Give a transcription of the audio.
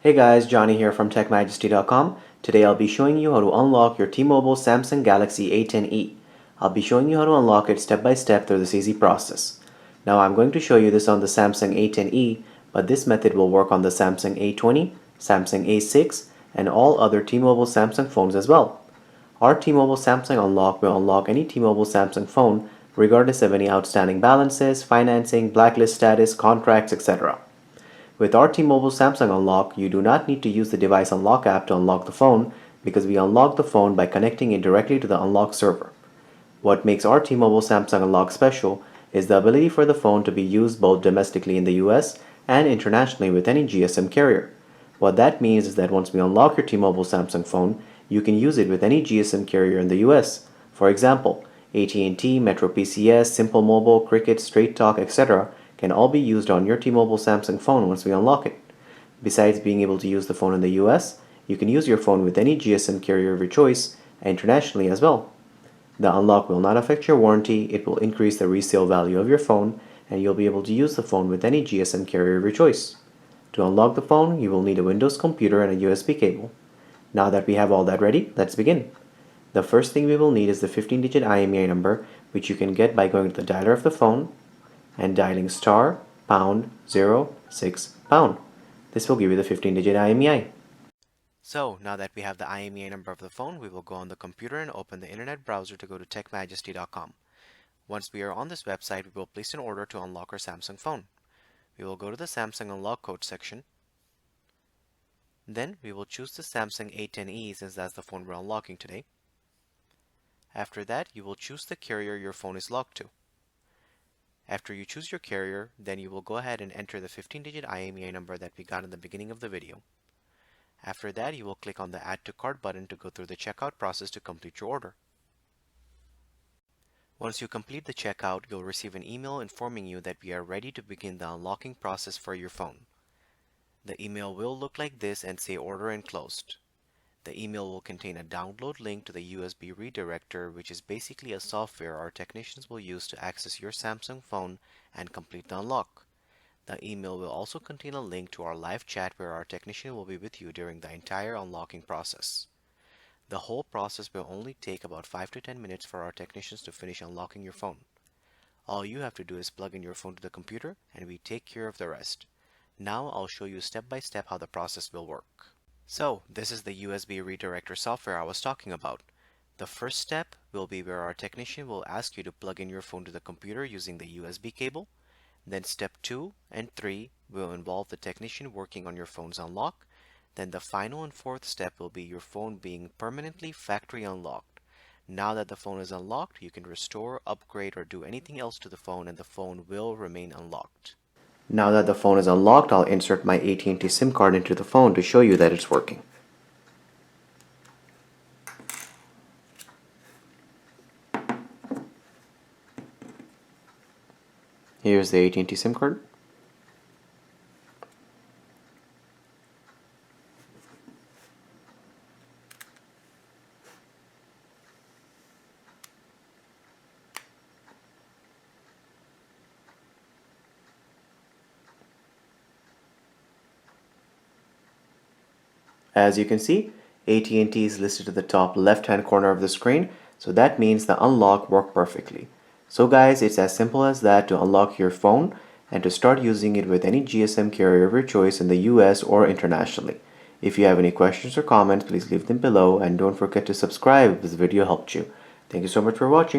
Hey guys, Johnny here from TechMajesty.com. Today I'll be showing you how to unlock your T-Mobile Samsung Galaxy A10e. I'll be showing you how to unlock it step by step through this easy process. Now I'm going to show you this on the Samsung A10e, but this method will work on the Samsung A20, Samsung A6, and all other T-Mobile Samsung phones as well. Our T-Mobile Samsung Unlock will unlock any T-Mobile Samsung phone regardless of any outstanding balances, financing, blacklist status, contracts, etc. With our T-Mobile Samsung Unlock, you do not need to use the Device Unlock app to unlock the phone because we unlock the phone by connecting it directly to the Unlock server. What makes our T-Mobile Samsung Unlock special is the ability for the phone to be used both domestically in the US and internationally with any GSM carrier. What that means is that once we unlock your T-Mobile Samsung phone, you can use it with any GSM carrier in the US. For example, AT&T, Metro PCS, Simple Mobile, Cricket, Straight Talk, etc. can all be used on your T-Mobile Samsung phone once we unlock it. Besides being able to use the phone in the US, you can use your phone with any GSM carrier of your choice internationally as well. The unlock will not affect your warranty, it will increase the resale value of your phone, and you'll be able to use the phone with any GSM carrier of your choice. To unlock the phone, you will need a Windows computer and a USB cable. Now that we have all that ready, let's begin. The first thing we will need is the 15-digit IMEI number, which you can get by going to the dialer of the phone and dialing star pound 06 pound. This will give you the 15-digit IMEI. So now that we have the IMEI number of the phone, we will go on the computer and open the internet browser to go to TechMajesty.com. Once we are on this website, we will place an order to unlock our Samsung phone. We will go to the Samsung Unlock Code section. Then we will choose the Samsung A10e since that's the phone we're unlocking today. After that, you will choose the carrier your phone is locked to. After you choose your carrier, then you will go ahead and enter the 15-digit IMEI number that we got in the beginning of the video. After that, you will click on the Add to Cart button to go through the checkout process to complete your order. Once you complete the checkout, you'll receive an email informing you that we are ready to begin the unlocking process for your phone. The email will look like this and say Order Enclosed. The email will contain a download link to the USB redirector, which is basically a software our technicians will use to access your Samsung phone and complete the unlock. The email will also contain a link to our live chat where our technician will be with you during the entire unlocking process. The whole process will only take about 5 to 10 minutes for our technicians to finish unlocking your phone. All you have to do is plug in your phone to the computer and we take care of the rest. Now I'll show you step by step how the process will work. So, this is the USB redirector software I was talking about. The first step will be where our technician will ask you to plug in your phone to the computer using the USB cable. Then step 2 and 3 will involve the technician working on your phone's unlock. Then the final and fourth step will be your phone being permanently factory unlocked. Now that the phone is unlocked, you can restore, upgrade, or do anything else to the phone and the phone will remain unlocked. Now that the phone is unlocked, I'll insert my AT&T SIM card into the phone to show you that it's working. Here's the AT&T SIM card. As you can see, AT&T is listed at the top left-hand corner of the screen, so that means the unlock worked perfectly. So guys, it's as simple as that to unlock your phone and to start using it with any GSM carrier of your choice in the US or internationally. If you have any questions or comments, please leave them below and don't forget to subscribe if this video helped you. Thank you so much for watching.